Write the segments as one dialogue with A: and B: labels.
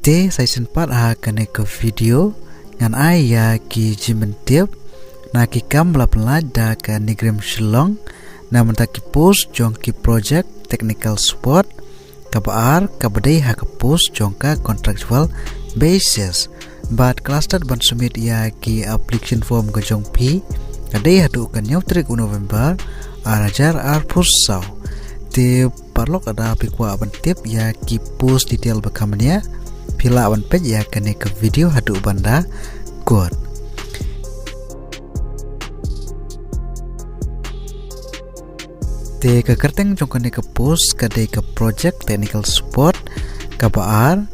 A: Te saya sempat kene ke video ngan ayah ki jimentip na ki kam pelada ke Nigram Shillong na mentaki post jong ki project technical support kabar kabadai ke post jong ka contractual basis but cluster ban submit ya ki application form ke jong pi kadai hadu kan nyau trik November arajar pusau te parlok ada pikwa ban tip ya ki post detail bekamnya pila awan page ya kene ke video hadu banda god te ke kerteng jong kene ke post kade ke project technical support kabar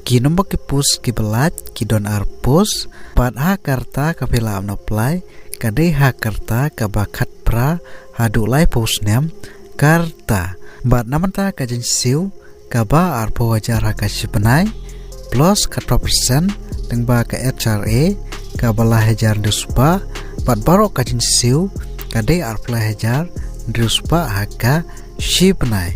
A: ki nombor ki post ki belat ki don ar post pad ha karta ka pila am apply kade ha karta ka bakat pra hadu lai post name karta bat namanta ka jensiu ka ba ar po wajar ha ka sipenai plus 4% dengan ba ke HRA ka bala hajar duspa pat baro ka jinsiu ka de ar pla hajar duspa haka shipnai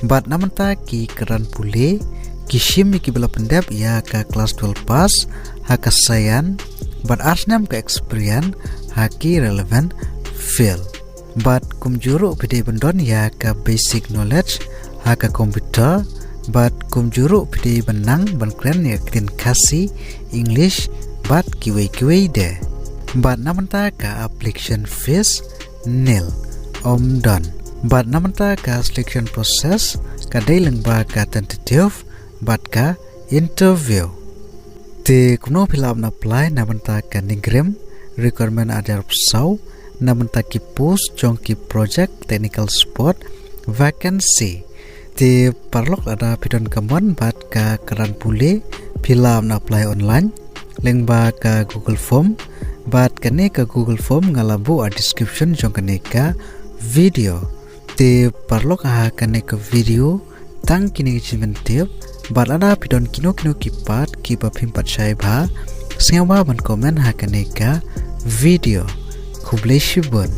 A: bat namanta ki keran pule ki shim ki bala pendap ya ka kelas 12 pass haka sayan bat arsnam ka experience haki relevant field bat kumjuru pide bendon ya ka basic knowledge haka komputer bat kumjuru pide benang ban kren ya kin kasi English bat kiwe de bat namanta ka application fees nil don bat namanta ka selection process ka daileng ba ka tentative bat ka interview te kuno filam na apply namanta ka Nigram requirement adar sau namanta ki post jong ki project technical support vacancy te parlok ada pidon kamon bat ka keran pule filam na apply online link ba ka Google Form bat kene ka Google Form ngalabu a description jong kene ka video te parlok kene ka video tang kini jimentip bat ada pidon kino kipat ki bapim pat syai ba sengawa ban komen kene ka video kubleshibun